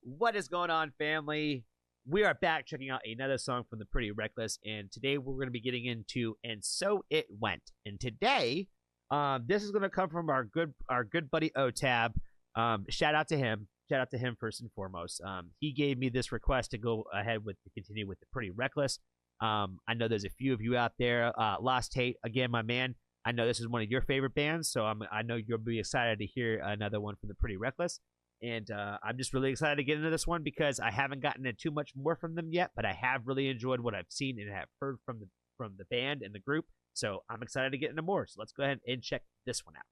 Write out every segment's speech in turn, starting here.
What is going on, family? We are back checking out another song from the Pretty Reckless, and today we're going to be getting into "And So It Went." And today, this is going to come from our good buddy OTAB. Shout out to him. Shout out to him first and foremost. He gave me this request to go ahead with to continue with the Pretty Reckless. I know there's a few of you out there. Lost Hate, again, my man. I know this is one of your favorite bands, so I know you'll be excited to hear another one from the Pretty Reckless. And I'm just really excited to get into this one because I haven't gotten into too much more from them yet, but I have really enjoyed what I've seen and have heard from the band and the group. So I'm excited to get into more. So let's go ahead and check this one out.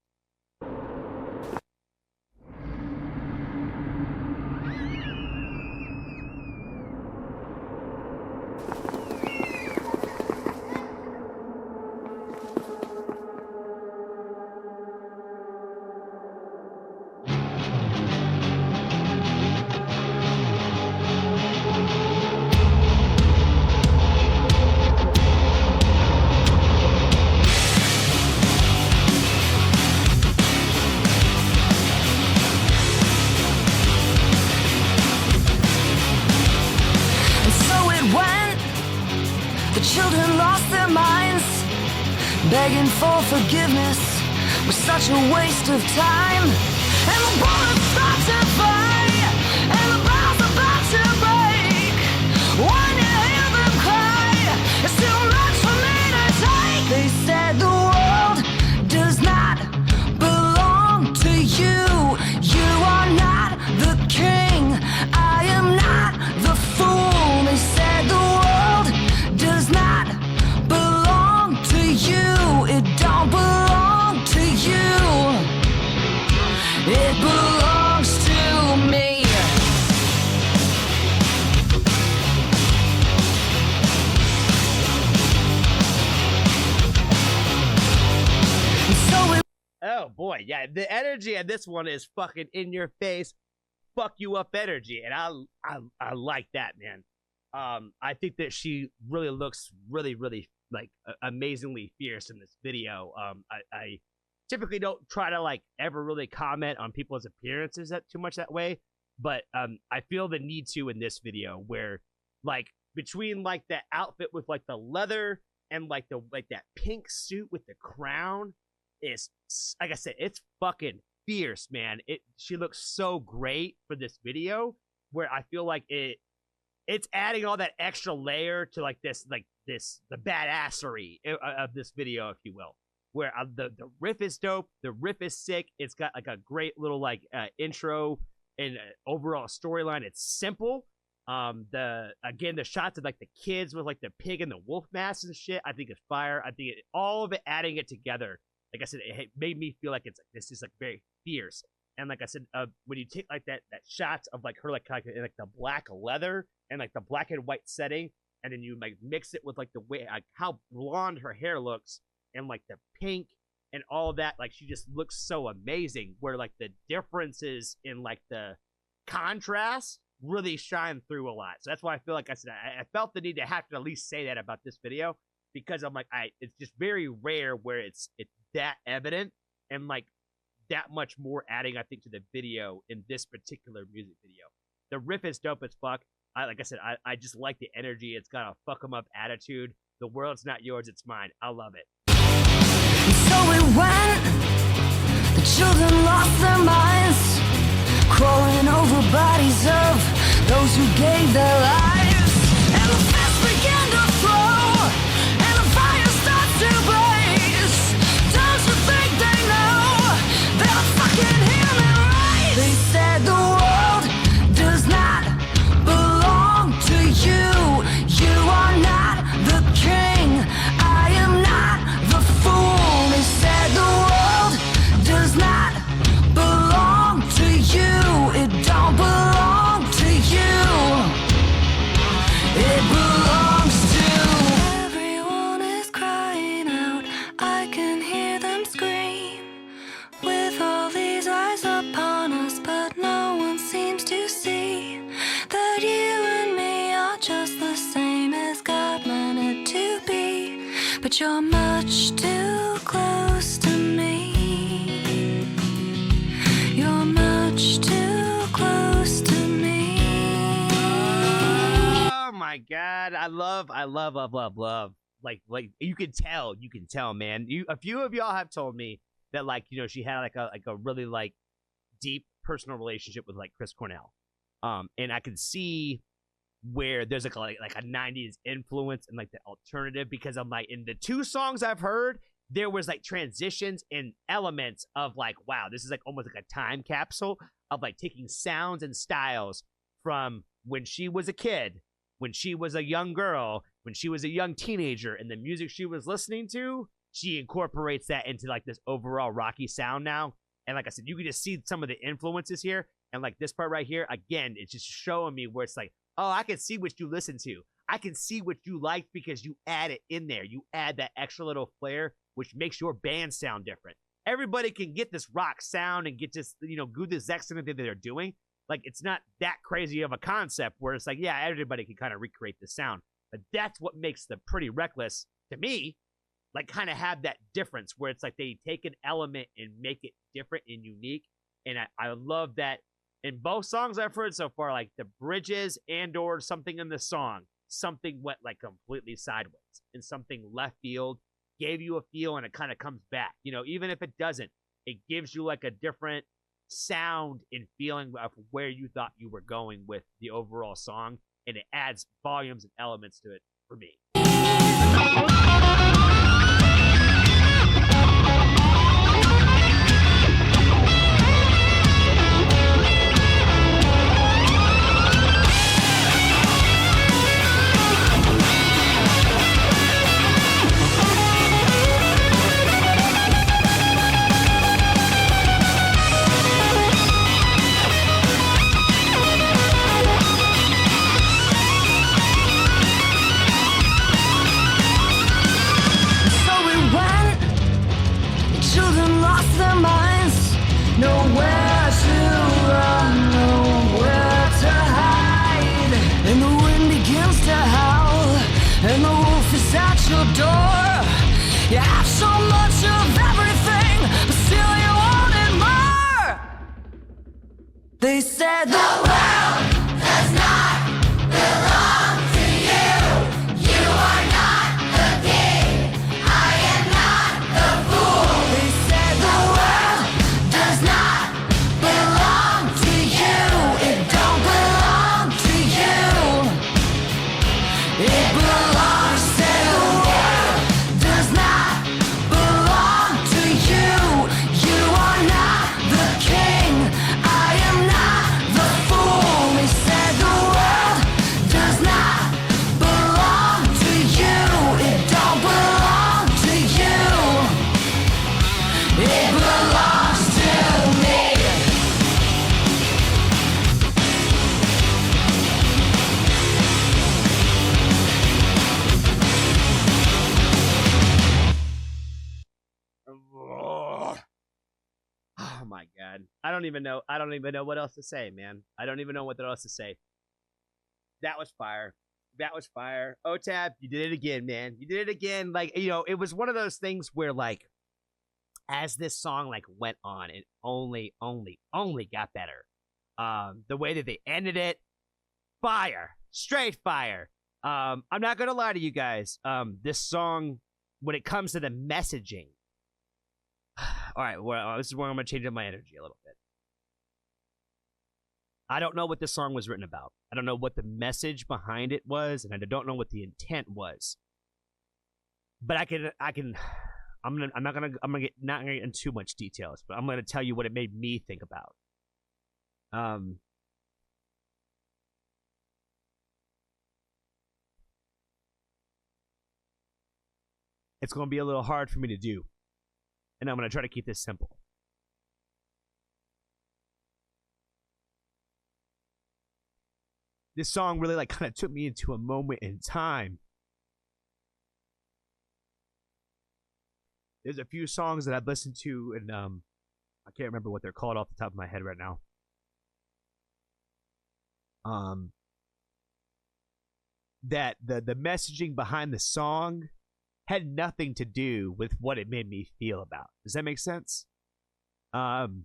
The children lost their minds, begging for forgiveness was such a waste of time. And the bullets start to fly, and the bombs about to break. When you hear them cry, it's too much for me to take. They said the world does not belong to you. You are not the king, I am not the fool. They said the world does not belong to you. It don't belong to you. It belongs to me. So it Oh boy, yeah, the energy of this one is fucking in your face, fuck you up energy, and I like that, man. I think that she really looks really like amazingly fierce in this video. I typically don't try to like ever really comment on people's appearances that too much that way, but I feel the need to in this video where like between like that outfit with like the leather and like that pink suit with the crown is, like I said, it's fucking fierce, man. She looks so great for this video where I feel like it's adding all that extra layer to like the badassery of this video, if you will. Where the riff is dope, the riff is sick. It's got like a great little like intro and overall storyline. It's simple. The shots of like the kids with like the pig and the wolf masks and shit, I think is fire. I think all of it adding it together, like I said, it made me feel like this is like very fierce. And like I said, when you take like that shots of like her like in like the black leather and like the black and white setting, and then you like mix it with like the way like how blonde her hair looks and like the pink and all that, like she just looks so amazing. Where like the differences in like the contrast really shine through a lot. So that's why I feel like I said I felt the need to have to at least say that about this video, because I'm like it's just very rare where it's that evident and like that much more adding, I think, to the video in this particular music video. The riff is dope as fuck. Like I said, I just like the energy. It's got a fuck 'em up attitude. The world's not yours, it's mine. I love it. So it went. The children lost their minds, crawling over bodies of those who gave their lives. And the fist began to flow, and the fire starts to blaze. Don't you think they know they're fucking human race? They said the world does not belong to you. You are not the king, I am not the fool. They said the world does not belong to you. It don't belong to you. It belongs to everyone is crying out. I can hear them scream with all these eyes upon us, but no one seems to see that you and me are just the same as God meant it to be. But you're much too close to me. You're much too close to me. my god, I love. Like you can tell, man. A few of y'all have told me that, like, you know, she had like a really like deep personal relationship with like Chris Cornell. And I can see where there's like a 90s influence and like the alternative, because I'm like, in the two songs I've heard, there was like transitions and elements of like, wow, this is like almost like a time capsule of like taking sounds and styles from when she was a kid, when she was a young girl, when she was a young teenager, and the music she was listening to, she incorporates that into like this overall rocky sound now. And like I said, you can just see some of the influences here. And like this part right here, again, it's just showing me where it's like, oh, I can see what you listen to. I can see what you like because you add it in there. You add that extra little flair, which makes your band sound different. Everybody can get this rock sound and get this, you know, do the exact same thing that they're doing. Like, it's not that crazy of a concept where it's like, yeah, everybody can kind of recreate the sound. But that's what makes the Pretty Reckless, to me, like kind of have that difference where it's like they take an element and make it different and unique. And I love that in both songs I've heard so far, like the bridges and or something in the song, something went like completely sideways and something left field, gave you a feel, and it kind of comes back. You know, even if it doesn't, it gives you like a different sound and feeling of where you thought you were going with the overall song, and it adds volumes and elements to it for me. They said the world does not belong to you. You are not the king. I am not the fool. They said the world does not belong to you. It don't belong to you. It belongs to the world. Does not belong to you. You are not the king. I am not the fool. They said the world does not belong to you. It don't belong to you. It belongs to me. Oh my god. I don't even know what else to say, man. I don't even know what else to say. That was fire. That was fire. OTAP, you did it again, man. You did it again. Like, you know, it was one of those things where, like, as this song like went on, it only got better. The way that they ended it, fire. Straight fire. I'm not gonna lie to you guys. This song, when it comes to the messaging, all right, well, this is where I'm going to change up my energy a little bit. I don't know what this song was written about. I don't know what the message behind it was, and I don't know what the intent was. But I'm not gonna get into too much details, but I'm gonna tell you what it made me think about. It's gonna be a little hard for me to do. And I'm going to try to keep this simple. This song really like kind of took me into a moment in time. There's a few songs that I've listened to, and I can't remember what they're called off the top of my head right now. That the messaging behind the song had nothing to do with what it made me feel about. Does that make sense? And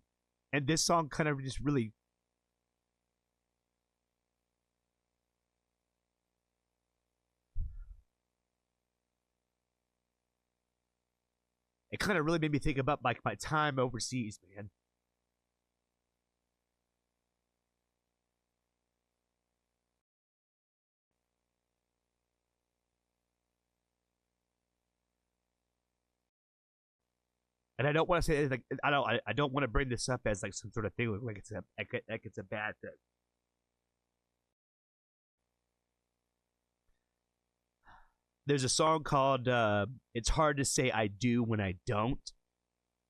this song kind of just really it kind of really made me think about like my time overseas, man. And I don't want to say like I don't want to bring this up as like some sort of thing like it's a bad thing. There's a song called "It's Hard to Say I Do When I Don't"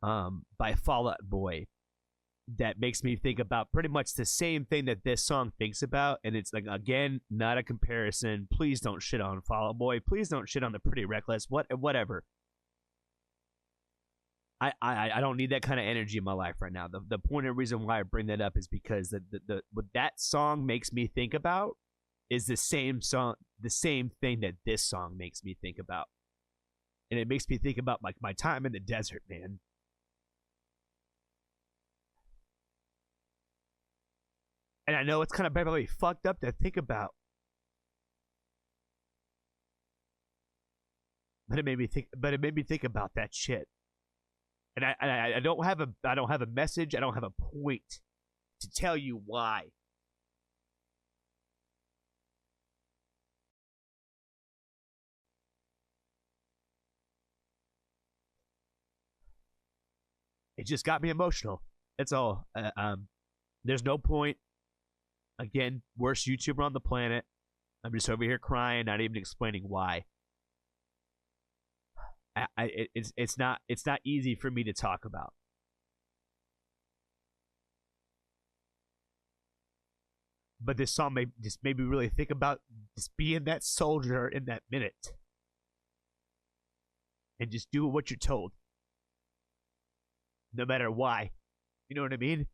by Fall Out Boy that makes me think about pretty much the same thing that this song thinks about. And it's like, again, not a comparison. Please don't shit on Fall Out Boy. Please don't shit on the Pretty Reckless. Whatever. I don't need that kind of energy in my life right now. The point and reason why I bring that up is because what that song makes me think about is the same thing that this song makes me think about. And it makes me think about like my time in the desert, man. And I know it's kind of probably fucked up to think about. But it made me think about that shit. And I don't have a message, I don't have a point to tell you why. It just got me emotional. That's all. There's no point. Again, worst YouTuber on the planet. I'm just over here crying, not even explaining why. It's not easy for me to talk about. But this song just made me really think about just being that soldier in that minute. And just do what you're told. No matter why. You know what I mean?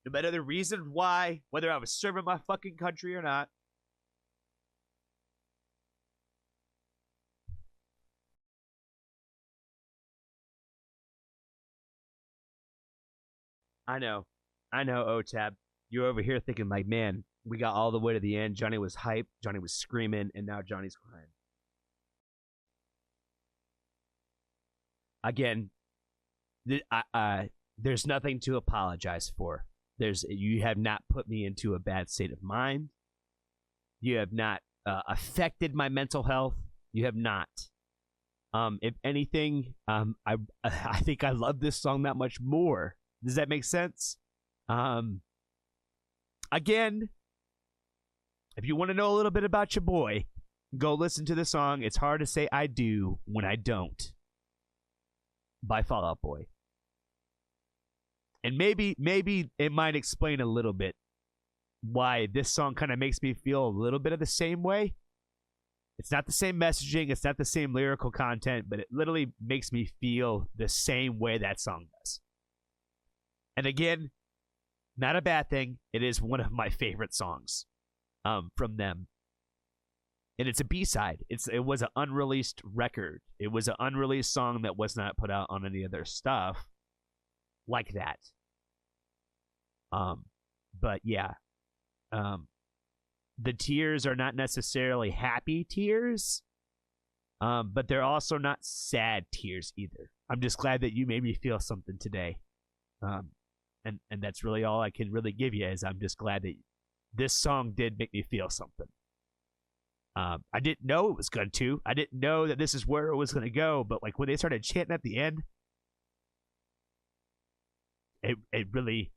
No matter the reason why, whether I was serving my fucking country or not. I know, OTAB. You're over here thinking like, man, we got all the way to the end. Johnny was hyped. Johnny was screaming, and now Johnny's crying. Again, there's nothing to apologize for. You have not put me into a bad state of mind. You have not affected my mental health. You have not. If anything, I think I love this song that much more. Does that make sense? Again, if you want to know a little bit about your boy, go listen to the song "It's Hard to Say I Do When I Don't" by Fall Out Boy. And maybe it might explain a little bit why this song kind of makes me feel a little bit of the same way. It's not the same messaging, it's not the same lyrical content, but it literally makes me feel the same way that song does. And again, not a bad thing. It is one of my favorite songs from them. And it's a B-side. It was an unreleased record. It was an unreleased song that was not put out on any of their stuff like that. But yeah. The tears are not necessarily happy tears. But they're also not sad tears either. I'm just glad that you made me feel something today. And that's really all I can really give you is I'm just glad that this song did make me feel something. I didn't know it was going to. I didn't know that this is where it was going to go. But like when they started chanting at the end, it really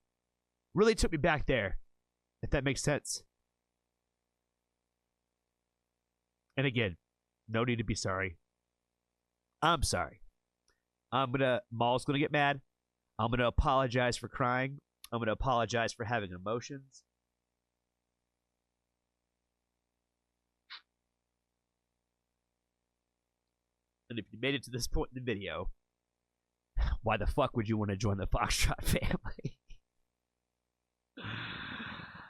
took me back there, if that makes sense. And again, no need to be sorry. I'm sorry. Maul's gonna get mad. I'm gonna apologize for crying. I'm gonna apologize for having emotions. And if you made it to this point in the video, why the fuck would you want to join the Foxtrot family?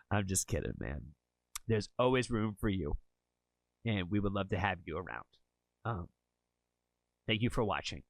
I'm just kidding, man. There's always room for you. And we would love to have you around. Thank you for watching.